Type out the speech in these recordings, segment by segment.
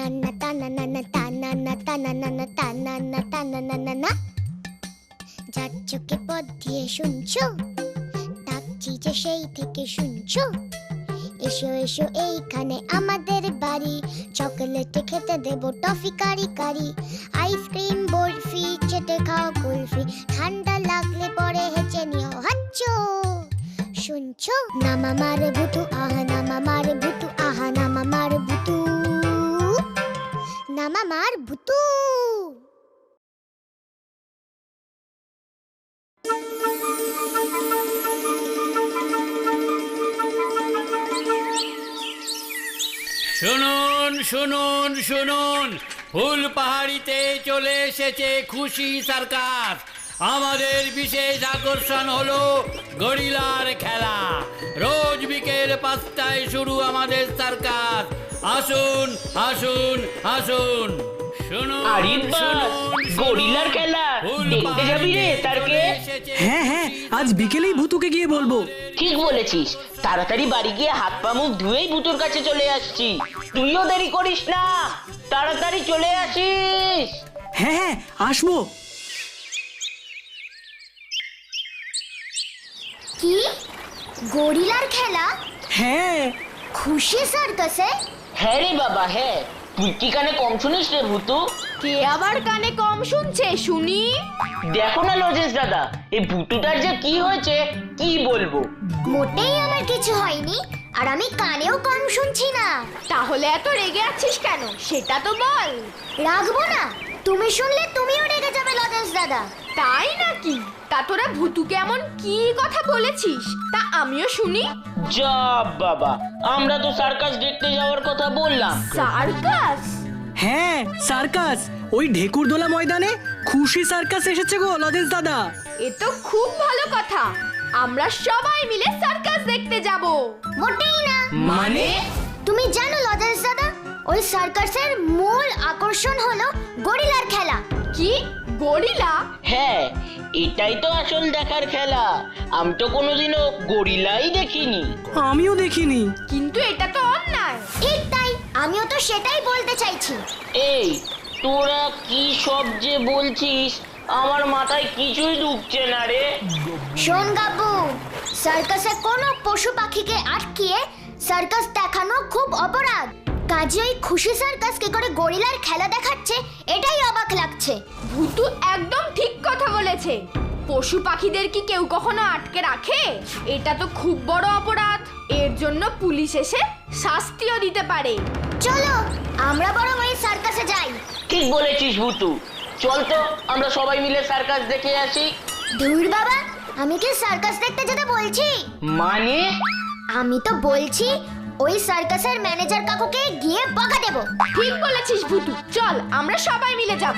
তানান্না তানান্না তানান্না তানান্না তানান্না তানান্না। যার চোখে পথ দিয়ে শুনছো, ডাকছি যে সেই থেকে শুনছো। এসো এসো এইখানে আমাদের বাড়ি, চকলেটে খেতে দেবো টফি কারি কারি। আইসক্রিম বরফি চেটে খাও কুলফি, ঠান্ডা লাগলে পরে হেঁচে নিও হাচ্চো। শুনছো না মামার ভুতু আহা, না মামার ভুতু আহা, না মামার ভুতু, না মামার ভুতু। শুনুন শুনুন শুনুন, ফুলপাহাড়িতে চলে এসেছে খুশি সার্কাস। আমাদের বিশেষ আকর্ষণ হলো গরিলার খেলা। রোজ বিকেল 5টায় শুরু আমাদের সার্কাস। আসুন আসুন আসুন। গরিলার খেলা দেখতে যাবি রে তারকে? হ্যাঁ হ্যাঁ, আজ বিকেলেই ভুতুকে গিয়ে বলবো। ঠিক বলেছিস, তাড়াতাড়ি বাড়ি গিয়ে হাত পা মুখ ধুয়েই ভুতুর কাছে চলে আসছি। তুইও দেরি করিস না, তাড়াতাড়ি চলে আসিস। হ্যাঁ হ্যাঁ, আসবো। কি গরিলার খেলা? হ্যাঁ। খুশি সার্কাসে? হ্যাঁ রে বাবা হ্যাঁ। তুই কি কানে কম শুনিস রে ভুতু? কে আবার কানে কম শুনছে শুনি? দেখো না লজেন্স দাদা, এই ভুতুটার যে কি হয়েছে কি বলবো। মোটেই আমার কিছু হয়নি, আর আমি কানেও কম শুনছি না। তাহলে এত রেগে আছিস কেন সেটা তো বল। রাখবো না, তুমি শুনলে তুমিও রেগে যাবে লজেন্স দাদা। তাই নাকি? তা তোরা ভুতুকে এমন কি কথা বলেছিস তা আমিও শুনি। যা বাবা, আমরা তো সার্কাস দেখতে যাওয়ার কথা বললাম। সার্কাস? হ্যাঁ সার্কাস, ওই ঢেকুরদোলা ময়দানে খুশি সার্কাস এসেছে গো লজেন্স দাদা। এ তো খুব ভালো কথা, আমরা সবাই মিলে সার্কাস দেখতে যাব। মোটেই না। মানে? তুমি জানো লজেন্স দাদা, ওই সার্কাসের মূল আকর্ষণ হলো গরিলার খেলা। কি গরিলা? হ্যাঁ, এটাই তো আসল দেখার খেলা। আমি তো কোনোদিনও গরিলাই দেখিনি। আমিও দেখিনি। কিন্তু এটা তো অন্যায়। ঠিক তাই, আমিও তো সেটাই বলতে চাইছি। এই তোরা কি সব যে বলছিস, আমার মাথায় কিছুই ঢুকছে না রে। শোন গাব্বু, সার্কাসে কোনো পশু পাখিকে আটকিয়ে সার্কাস দেখানো খুব অপরাধ। কাজে ওই খুশি সার্কাস কি করে গরিলার খেলা দেখাচ্ছে এটাই অবাক লাগছে। ভুতু একদম ঠিক কথা বলেছে। পশু পাখিদের কি কেউ কখনো আটকে রাখে? এটা তো খুব বড় অপরাধ। এর জন্য পুলিশ এসে শাস্তিও দিতে পারে। চলো আমরা বরং ওই সার্কাসে যাই। ঠিক বলেছিস ভুতু, চল তো আমরা সবাই মিলে সার্কাস দেখে আসি। ধুর বাবা, আমি কি সার্কাস দেখতে যেতে বলছি? মানে? আমি তো বলছি ওই সার্কাসের ম্যানেজার কাকুকে গিয়ে বকা দেব। ঠিক বলেছিস ভুতু, চল আমরা সবাই মিলে যাব।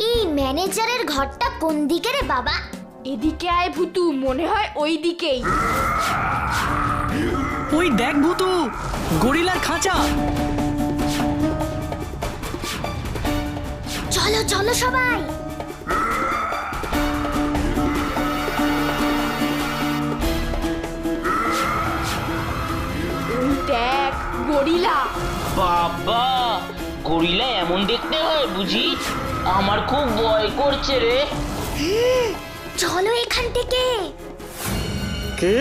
এই ম্যানেজারের ঘরটা কোন দিকে রে বাবা? এদিকে আয় ভুতু, মনে হয় ওই দিকেই। ওই দেখ ভুতু, গরিলার খাঁচা। চলো চলো সবাই। ওই দেখ গরিলা। বাবা, গরিলা এমন দেখতে হয় বুঝি? আমার খুব ভয় করছে রে। চলো এখান থেকে। কি?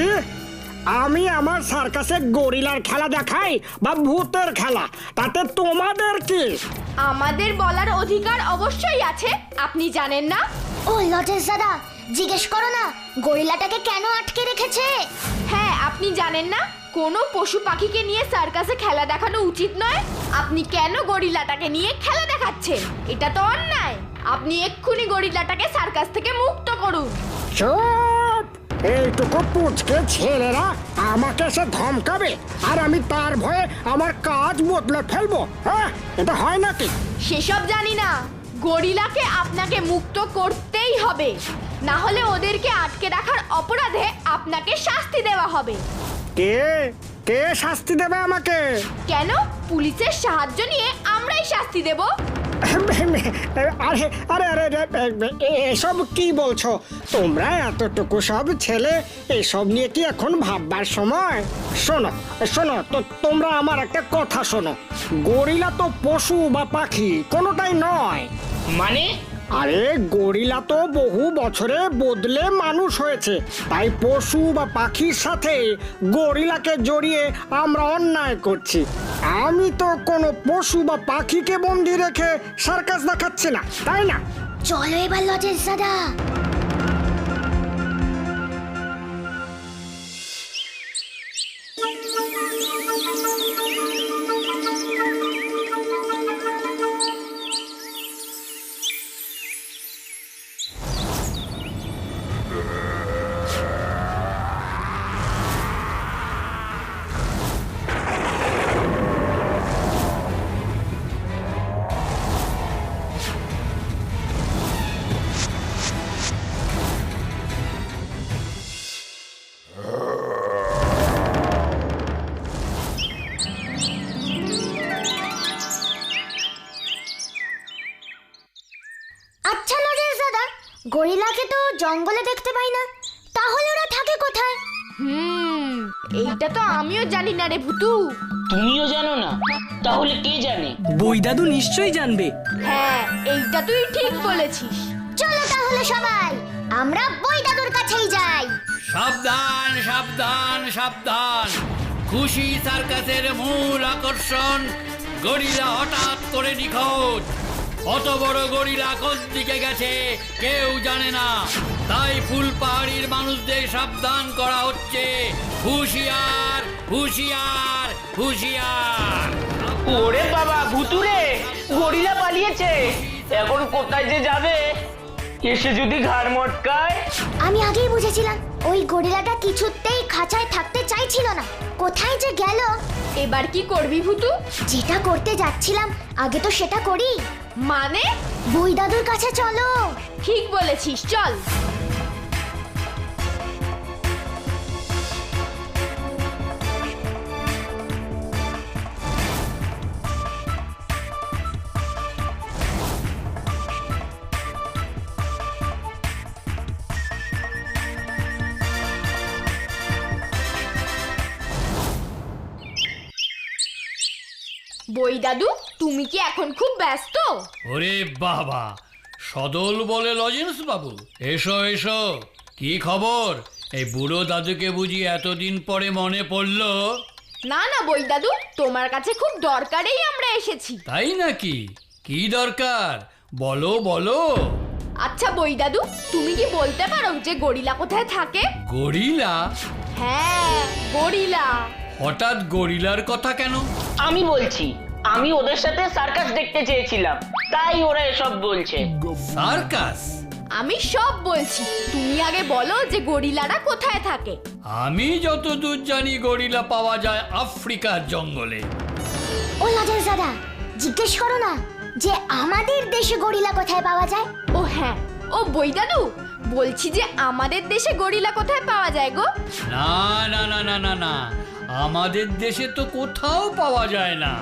আমি আমার সার্কাসে গরিলার খেলা দেখাই বা ভূতের খেলা, তাতে তোমাদের কি? আমাদের বলার অধিকার অবশ্যই আছে, আপনি জানেন না? ও লজেন্স দাদা, জিজ্ঞেস করো না গরিলাটাকে কেন আটকে রেখেছে। হ্যাঁ, আপনি জানেন না কোনো পশু পাখিকে নিয়ে সার্কাসে খেলা দেখানো উচিত নয়? আপনি কেন গরিলাটাকে নিয়ে খেলা দেখাচ্ছেন? এটা তো অন্যায়। আপনি এক্ষুনি গরিলাটাকে সার্কাস থেকে মুক্ত করুন। চুপ! এইটুকু পুচকে ছেলেরা আমাকে এসে ধমকাবে আর আমি তার ভয়ে আমার কাজ বদলে ফেলবো? হ্যাঁ, এটা হয় নাকি? সেসব জানি না, গরিলাকে আপনাকে মুক্ত করতেই হবে, না হলে ওদেরকে আটকে রাখার অপরাধে আপনাকে শাস্তি দেওয়া হবে। কে কে শাস্তি দেবে আমাকে? কেন? পুলিশের সাহায্য নিয়ে আমরাই শাস্তি দেব। আরে আরে আরে এসব কি বলছো তোমরা? এতটুকু সব ছেলে, এসব নিয়ে কি এখন ভাববার সময়? শোনো শোনো, তো তোমরা আমার একটা কথা শোনো। গরিলা তো পশু বা পাখি কোনোটাই নয়। মানে? আরে গরিলা তো বহু বছরে বদলে মানুষ হয়েছে, তাই পশু বা পাখির সাথে গরিলাকে জড়িয়ে আমরা অন্যায় করছি। আমি তো কোনো পশু বা পাখিকে বন্দি রেখে সার্কাস দেখাচ্ছি না, তাই না? চলো এবার লজেন্স দাদা। আচ্ছা লজেন্স দাদা, গরিলাকে তো জঙ্গলে দেখতে পাই না, তাহলে ওরা থাকে কোথায়? এইটা তো আমিও জানি না রে ভুতু। তুমিও জানো না? তাহলে কে জানে? বই দাদু নিশ্চয়ই জানবে। হ্যাঁ, এইটা তুই ঠিক বলেছিস। চলো তাহলে সবাই আমরা বই দাদুর কাছেই যাই। সাবধান সাবধান সাবধান! খুশি সার্কাসের মূল আকর্ষণ গরিলা হঠাৎ করে নিখোঁজ। অত বড় গরিলা কোন দিকে গেছে কেউ জানে না, তাই ফুলপাহাড়ির মানুষদের সাবধান করা হচ্ছে। হুঁশিয়ার হুঁশিয়ার হুঁশিয়ার! ওরে বাবা, ভুতুরে! গরিলা পালিয়েছে, এখন কোথায় যে যাবে? এসে যদি ঘাড় মটকায়? আমি আগেই বুঝেছিলাম ওই গরিলাটা কিছুতেই খাঁচায় থাকতে চাইছিল না। কোথায় যে গেল? এবার কি করবি ভুতু? যেটা করতে যাচ্ছিলাম আগে তো সেটা করি। মানে? বই দাদুর কাছে চলো। ঠিক বলেছিস, চল। বই দাদু, তুমি কি এখন খুব ব্যস্ত? ওরে বাবা, সদল বলে লজেন্স বাবু, এসো এসো। কি খবর? এই বুড়ো দাদুকে বুঝি এতদিন পরে মনে পড়লো? না না বই দাদু, তোমার কাছে খুব দরকারেই আমরা এসেছি। তাই নাকি? কি দরকার বলো বলো। আচ্ছা বই দাদু, তুমি কি বলতে পারো যে গরিলা কোথায় থাকে? গরিলা? হ্যাঁ, গরিলা। হঠাৎ গরিলার কথা কেন? আমি বলছি, আমি ওদের সাথে সার্কাস দেখতে চেয়েছিলাম, তাই ওরা এসব বলছে। সার্কাস? আমি সব বলছি, তুমি আগে বলো যে গরিলারা কোথায় থাকে। আমি যতদূর জানি গরিলা পাওয়া যায় আফ্রিকার জঙ্গলে। ও লজেন্স দাদা, জিজ্ঞেস করো না যে আমাদের দেশে গরিলা কোথায় পাওয়া যায়। ও হ্যাঁ, ও বই দাদু, বলছি যে আমাদের দেশে গরিলা কোথায় পাওয়া যায় গো? না না না না না না, আমাদের দেশে তো কোথাও পাওয়া যায় না।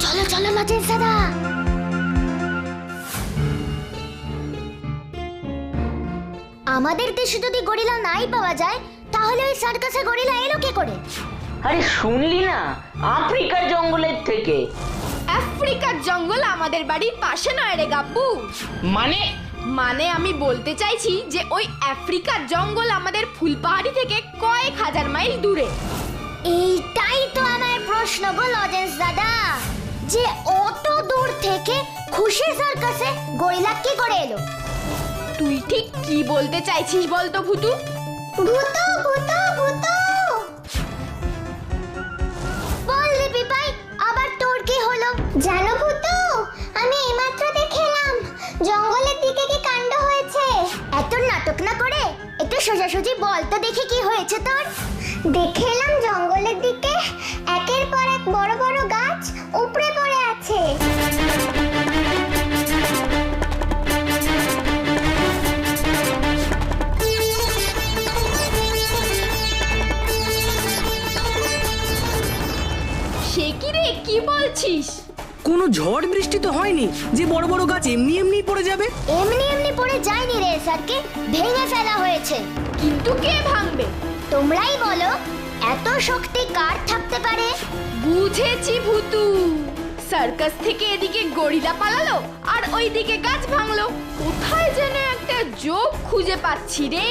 চলো চলো লজেন্স দাদা। আমাদের দেশে যদি গরিলা নাই পাওয়া যায়, তাহলে ওই সার্কাসে গরিলা এলো কি করে? আরে শুনলি না, আফ্রিকার জঙ্গলের থেকে। আফ্রিকার জঙ্গল আমাদের বাড়ির পাশে নয় রে গাব্বু। মানে আমি বলতে চাইছি যে ওই আফ্রিকার জঙ্গল আমাদের ফুলপাহাড়ি থেকে কয়েক হাজার মাইল দূরে। এইটাই তো আমার প্রশ্ন গো লজেন্স দাদা, যে অত দূর থেকে খুশি সার্কাসে গরিলা কি করে এলো? তুই ঠিক কি বলতে চাইছিস বলতো ভুতু? ভূতু ভূতু ভূতু বল রে পিপাই, আবার তোর কি হলো? জানো ভূতু, আমি এইমাত্র দেখলাম জঙ্গলের দিকে কি কাণ্ড হয়েছে। এত নাটক না করে একটু সোজাসুজি বল তো দেখি কি হয়েছে তোর। দেখলাম জঙ্গলের দিকে একের পর এক বড় বড় গাছ উপড়ে পড়ে আছে। কি বলছিস? কোনো ঝড় বৃষ্টি তো হয়নি যে বড় বড় গাছ এমনি এমনি পড়ে যাবে। এমনি এমনি পড়ে যায়নি রে স্যারকে, ভেঙে ফেলা হয়েছে। কিন্তু কে ভাঙবে? তোমরাই বলো, এত শক্তি কার থাকতে পারে? বুঝেছি ভূতু। সার্কাস থেকে এদিকে গরিলা পালালো আর ওইদিকে গাছ ভাঙলো। কোথায় যেন একটা যোগ খুঁজে পাচ্ছি রে।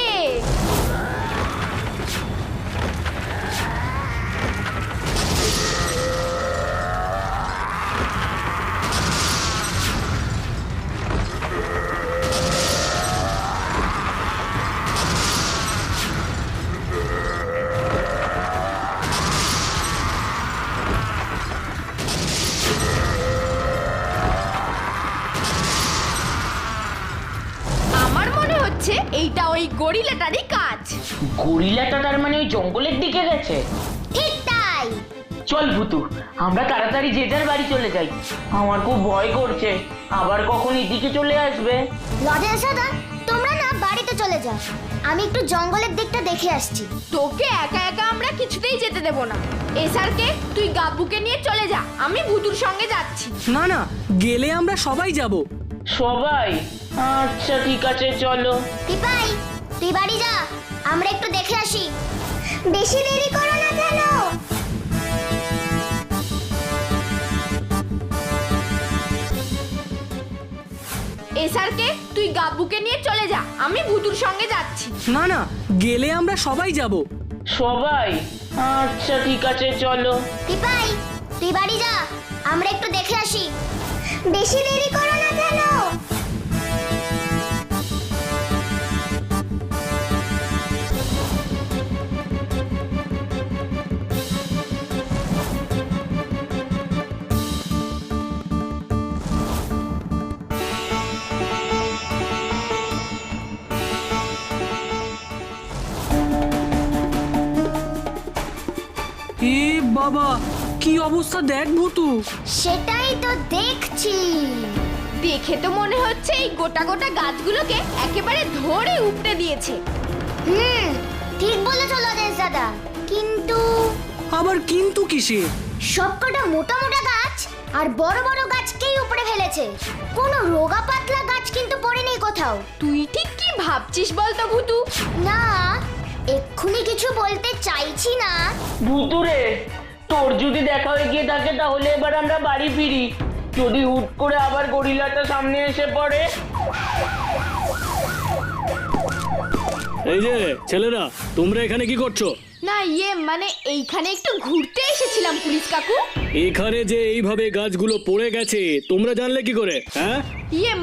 আমার মনে হচ্ছে এইটা ওই গরিলাটারই কাজ। গরিলাটা তার মানে ওই জঙ্গলের দিকে গেছে। ঠিক তাই। চল ভূতু, আমরা তাড়াতাড়ি যে যার বাড়ি চলে যাই। আমার খুব ভয় করছে, আবার কখন এদিকে চলে আসবে। লজেন্স দাদা, তোমরা না বাড়িতে চলে যাও, আমি একটু জঙ্গলের দিকটা দেখে আসছি। তোকে একা একা আমরা কিছুতেই যেতে দেব না। এসারকে তুই গাব্বুকে নিয়ে চলে যা, আমি ভূতুর সঙ্গে যাচ্ছি। না না, গেলে আমরা সবাই যাব। সবাই? আচ্ছা ঠিক আছে, চলো। টিপাই, তুই বাড়ি যা, আমরা একটু দেখে আসি। বেশি দেরি করো না যেন। এসারকে তুই গাব্বুকে নিয়ে চলে যা, আমি ভূতুর সঙ্গে যাচ্ছি। না না, গেলে আমরা সবাই যাব। সবাই? আচ্ছা ঠিক আছে, চলো। টিপাই, তুই বাড়ি যা, আমরা একটু দেখে আসি। বেশি দেরি করো না যেন। এ বাবা, কি অবস্থা দেখ ভূতু। সেটাই তো দেখছি। দেখে তো মনে হচ্ছে এই গোটা গোটা গাছগুলোকে একেবারে ধরে উপড়ে দিয়েছে। ঠিক বলেছো লজেন্স দাদা, কিন্তু আবার কিন্তু কিসে? সবকটা মোটা মোটা গাছ আর বড় বড় গাছকেই উপড়ে ফেলেছে, কোনো রোগা পাতলা গাছ কিন্তু পড়েনি কোথাও। তুই ঠিক কি ভাবছিস বলতো ভূতু? না, এক্ষুনি কিছু বলতে চাইছি না। ভূতুরে, তোর যদি দেখা হয়ে গিয়ে থাকে তাহলে এবার আমরা বাড়ি ফিরি। যদি হুট করে আবার গরিলাটা সামনে এসে পড়ে। এই যে ছেলেরা, তোমরা এখানে কি করছো? না মানে এইখানে একটু ঘুরতে এসেছিলাম পুলিশ কাকু। এখানে যে এইভাবে গাছগুলো পড়ে গেছে তোমরা জানলে কি করে? হ্যাঁ,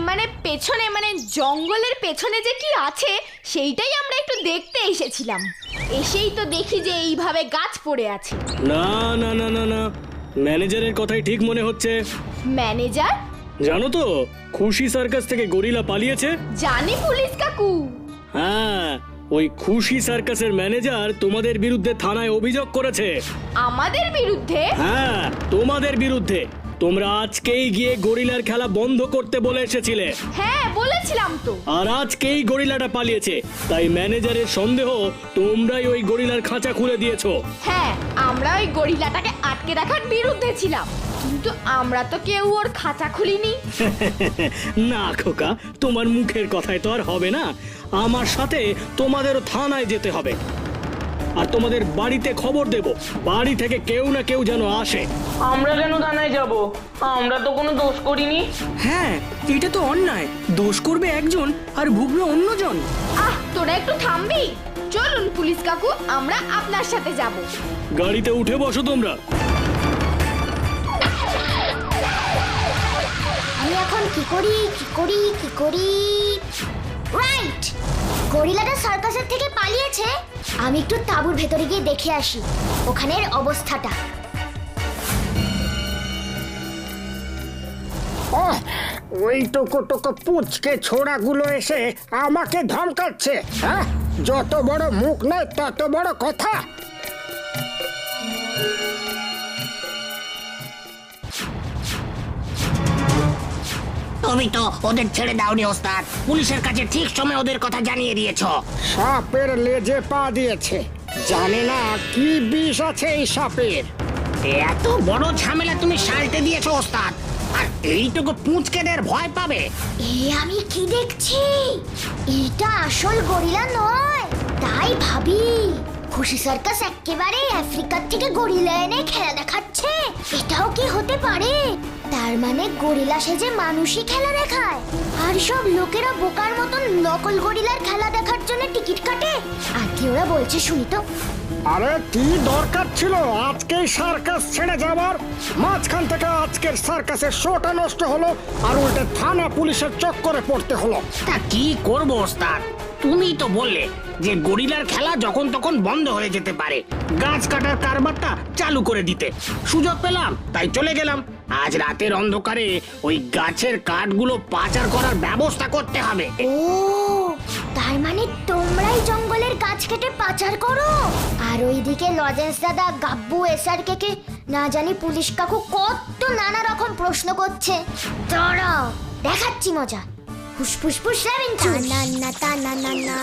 মানে পেছনে, মানে জঙ্গলের পেছনে যে কি আছে সেইটাই আমরা একটু দেখতে এসেছিলাম। এসেই তো দেখি যে এইভাবে গাছ পড়ে আছে। না না না না না, ম্যানেজারের কথাই ঠিক মনে হচ্ছে। ম্যানেজার? জানো তো, খুশি সার্কাস থেকে গরিলা পালিয়েছে। জানি পুলিশ কাকু। হ্যাঁ, ওই খুশি সার্কাসের ম্যানেজার তোমাদের বিরুদ্ধে থানায় অভিযোগ করেছে। আমাদের বিরুদ্ধে? হ্যাঁ, তোমাদের বিরুদ্ধে। তোমরা আজকেই গিয়ে গরিলার খেলা বন্ধ করতে বলে এসেছিলে। হ্যাঁ বলেছিলাম তো। আর আজকেই গরিলাটা পালিয়েছে, তাই ম্যানেজারের সন্দেহ তোমরাই ওই গরিলার খাঁচা খুলে দিয়েছো। হ্যাঁ, আমরা ওই গরিলাটাকে আটকে রাখার বিরুদ্ধে ছিলাম, কিন্তু আমরা তো কেউ ওর খাঁচা খুলিনি। না খোকা, তোমার মুখের কথায় তো আর হবে না। আমার সাথে তোমাদেরও থানায় যেতে হবে, আর তোমাদের বাড়িতে খবর দেব। বাড়ি থেকে কেউ না কেউ যেন আসে। আমরা কেন থানায় যাব? আমরা তো কোনো দোষ করিনি। হ্যাঁ, এটা তো অন্যায়। দোষ করবে একজন আর ভুগবে অন্যজন। তোরা একটু থামবি? চলুন পুলিশ কাকু, আমরা আপনার সাথে যাব। গাড়িতে উঠে বসো তোমরা। আমি এখন কি করি? রাইট, গরিলাটা সার্কাসের থেকে পালিয়েছে। আমি একটু তাঁবুর ভেতরে গিয়ে দেখে আসি ওখানের অবস্থাটা। ওই টোকো পুচকে ছোড়াগুলো এসে আমাকে ধমকাচ্ছে। হ্যাঁ, যত বড় মুখ নয় তত বড় কথা। তুমি তো ওদের ছেড়ে দাওনি ওস্তাদ, পুলিশের কাছে ঠিক সময় ওদের কথা জানিয়ে দিয়েছো। সাপের লেজে পা দিয়েছে, জানে না কি বিষ আছে এই সাপের। এত বড় ঝামেলা তুমি সালটে দিয়েছো ওস্তাদ, আর এইটুকু পুঁচকেদের ভয় পাবে? আমি কি দেখছি? এটা আসল গরিলা নয়, তাই ভাবি খুশি সার্কাস একেবারে আফ্রিকার থেকে গরিলা এনে খেলা দেখাচ্ছে। এটাও কি হতে পারে? তার মানে গরিলা সেজে মানুষই খেলা দেখায়, আর সব লোকেরা বোকার মতন নকল গরিলার খেলা দেখার জন্য টিকিট কাটে। আর কি ওরা বলছে শুনি তো। আরে কি দরকার ছিল আজকেই সার্কাস ছেড়ে যাবার? মাঝখান থেকে আজকের সার্কাসের শোটা নষ্ট হলো, আর উল্টে থানা পুলিশের চক্করে পড়তে হলো। তা কি করবো ওস্তাদ? তুমি তো বললে যে গরিলার খেলা যখন তখন বন্ধ হয়ে যেতে পারে, গাছ কাটার কারবারটা চালু করে দিতে। সুযোগ পেলাম তাই চলে গেলাম। আজ রাতের অন্ধকারে ওই গাছের কাঠগুলো পাচার করার ব্যবস্থা করতে হবে। ও, তার মানে তোমরাই জঙ্গলের গাছ কেটে পাচার করো। আর ওইদিকে লজেন্স দাদা, গাব্বু, এসআরকে কে না জানি পুলিশ কাকু কত নানা রকম প্রশ্ন করছে। দাঁড়াও, দেখাচ্ছি মজা। ফুসফুস ফুস না তা না না না।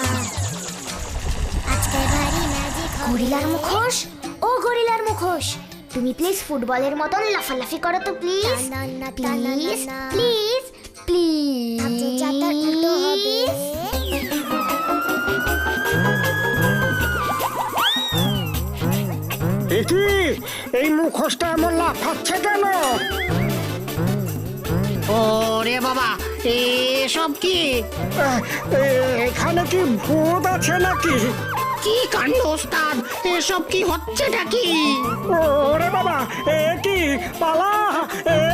আজকে ভারী ম্যাজিক। গরিলার মুখোশ, ও গরিলার মুখোশ, তুমি প্লিজ ফুটবলের মতন লাফালাফি করো তো প্লিজ। Please please please. কি এই মুখোশটা এমন লাফাচ্ছে কেন? ওরে বাবা, এসব কি? এখানে কি ভূত আছে নাকি? কি কাণ্ড ওস্তাদ, এসব কি হচ্ছেটা কি? ওরে বাবা, এ কি? পালা,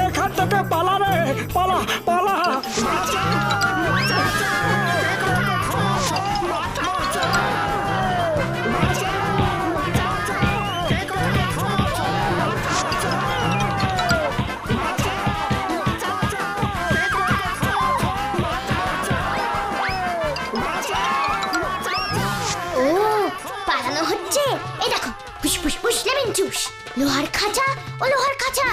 এখান থেকে পালা রে, পালা পালা। লোহার খাঁচা, ও লোহার খাঁচা,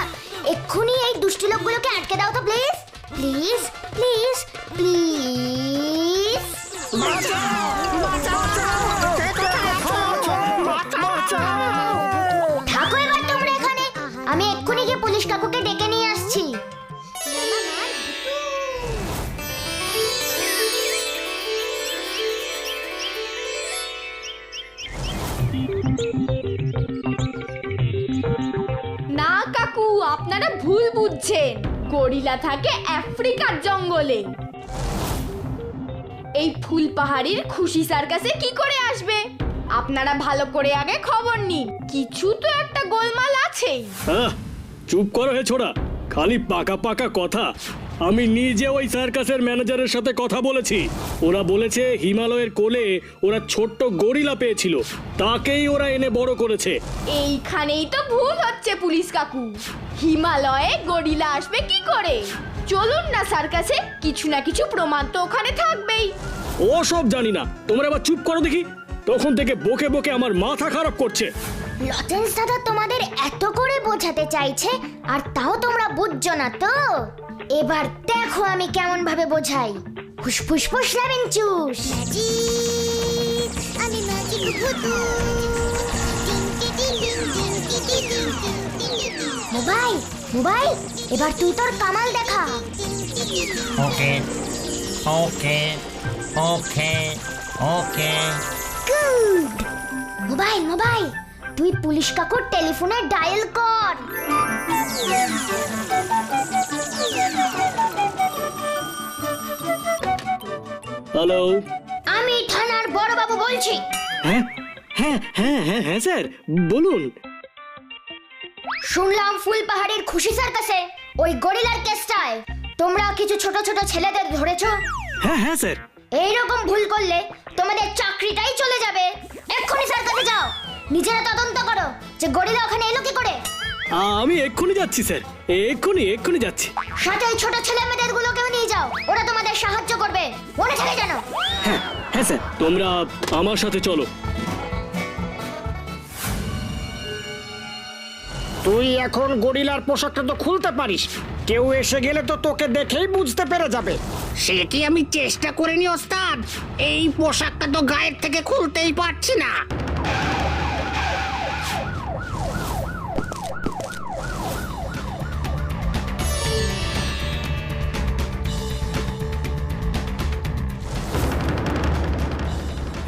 এক্ষুনি এই দুষ্টু লোকগুলোকে আটকে দাও তো প্লিজ প্লিজ প্লিজ প্লিজ। থাকো এবার তোমরা এখানে, আমি এক্ষুনি গিয়ে পুলিশ কাকুকে ডেকে নিয়ে আসছি। না কাকু, আপনারা ভুল বুঝছেন। গরিলা থাকে আফ্রিকার জঙ্গলে। এই ফুল পাহাড়ির খুশি সার্কাসে কি করে আসবে? আপনারা ভালো করে আগে খবর নিন, কিছু তো একটা গোলমাল আছেই। চুপ করো হে ছোড়া, খালি পাকা পাকা কথা। আমি নিজে ওই সার্কাসের ম্যানেজারের সাথে কথা বলেছি। ওরা বলেছে হিমালয়ের কোলে ওরা ছোট্ট গরিলা পেয়েছিল, তাকেই ওরা এনে বড় করেছে। এইখানেই তো ভুল হচ্ছে পুলিশ কাকু। হিমালয়ে গরিলা আসবে কি করে? চলুন না সার্কাসে, কিছু না কিছু প্রমাণ তো ওখানে থাকবেই। ও সব জানি না, তোমরা আবার চুপ করো দেখি। তখন থেকে বকে বকে আমার মাথা খারাপ করছে। লজেন্স দাদা তোমাদের এত করে বোঝাতে চাইছে, আর তাও তোমরা বুঝছো না তো। এবার দেখো আমি কেমন ভাবে বোঝাই। ফুসফুস ফুস লেমন জুস। আমি ম্যাজিক ভূতু। মোবাইল মোবাইল, এবার তুই তোর কামাল দেখা। ওকে ওকে ওকে ওকে। গুড। মোবাইল মোবাইল, তুই পুলিশ কাকুর টেলিফোনে ডায়াল কর। হ্যালো, আমি থানার বড়বাবু বলছি। হ্যাঁ হ্যাঁ হ্যাঁ হ্যাঁ হ্যাঁ স্যার বলুন। শুনলাম ফুল পাহাড়ের খুশি সার্কাসে ওই গরিলার কেসটায় তোমরা কিছু ছোট ছোট ছেলেদের ধরেছো। হ্যাঁ হ্যাঁ স্যার। এইরকম ভুল করলে তোমাদের চাকরিটাই চলে যাবে। এক্ষুনি সার্কাসে যাও, নিজেরা তদন্ত করো যে গরিলা ওখানে এলো কি করে। আমি এক্ষুনি যাচ্ছি স্যার, এক্ষুনি যাচ্ছি। সাথে ওই ছোট ছেলে মেয়েদের গুলোকেও নিয়ে যাও, ওরা তোমাদের সাহায্য করবে, মনে থাকে জানো। হ্যাঁ হ্যাঁ স্যার, তোমরা আমার সাথে চলো। তুই এখন গরিলার পোশাকটা তো খুলতে পারিস, কেউ এসে গেলে তো তোকে দেখেই বুঝতে পেরে যাবে। সে কি আমি চেষ্টা করিনি ওস্তাদ? এই পোশাকটা তো গায়ের থেকে খুলতেই পারছি না।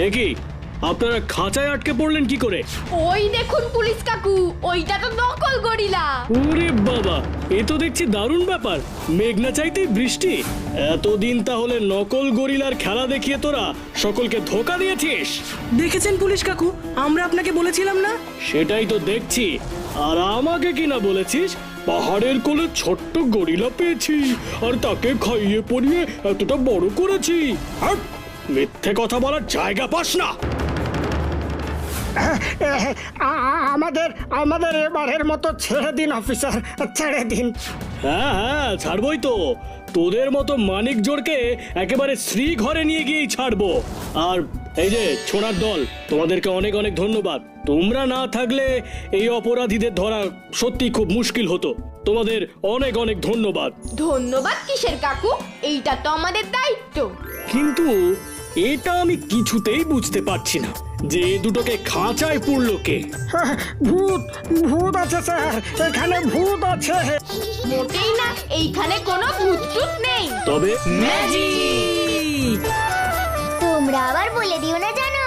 এ কি আপনারা খাঁচায় আটকে পড়লেন কি করে? ওই দেখুন পুলিশ কাকু, ওইটা তো নকল গরিলা। ওরে বাবা, এ তো দেখছি দারুণ ব্যাপার। মেঘনা চাইতেই বৃষ্টি। এতদিন তাহলে নকল গরিলার খেলা দেখিয়ে তোরা সকলকে ধোকা দিয়েছিস। দেখেছেন পুলিশ কাকু, আমরা আপনাকে বলেছিলাম না? সেটাই তো দেখছি। আর আমাকে কি না বলেছিস পাহাড়ের কোলে ছোট্ট গরিলা পেয়েছি আর তাকে খাইয়ে পরিয়ে এতটা বড় করেছি। আর মিথ্যে কথা বলার জায়গা পাস না। আমাদের আমাদের এবারের মতো ছেড়ে দিন অফিসার, ছেড়ে দিন। হ্যাঁ হ্যাঁ, ছাড়বই তো। তোদের মতো মানিক জোড়কে একেবারে শ্রী ঘরে নিয়ে গিয়েই ছাড়বো। আর এই যে ছোড়ার দল, তোমাদেরকে অনেক অনেক ধন্যবাদ। তোমরা না থাকলে এই অপরাধীদের ধরা সত্যি খুব মুশকিল হতো। তোমাদের অনেক অনেক ধন্যবাদ। ধন্যবাদ কিসের কাকু, এইটা তো আমাদের দায়িত্ব। কিন্তু এটা আমি কিছুতেই বুঝতে পারছি না যে এ দুটোকে খাঁচায় পুরলো কে। ভূত, ভূত আছে স্যার, এখানে ভূত আছে। মোটেই না, এইখানে কোনো ভূত নেই। তবে তোমরা আবার বলে দিও না জানো।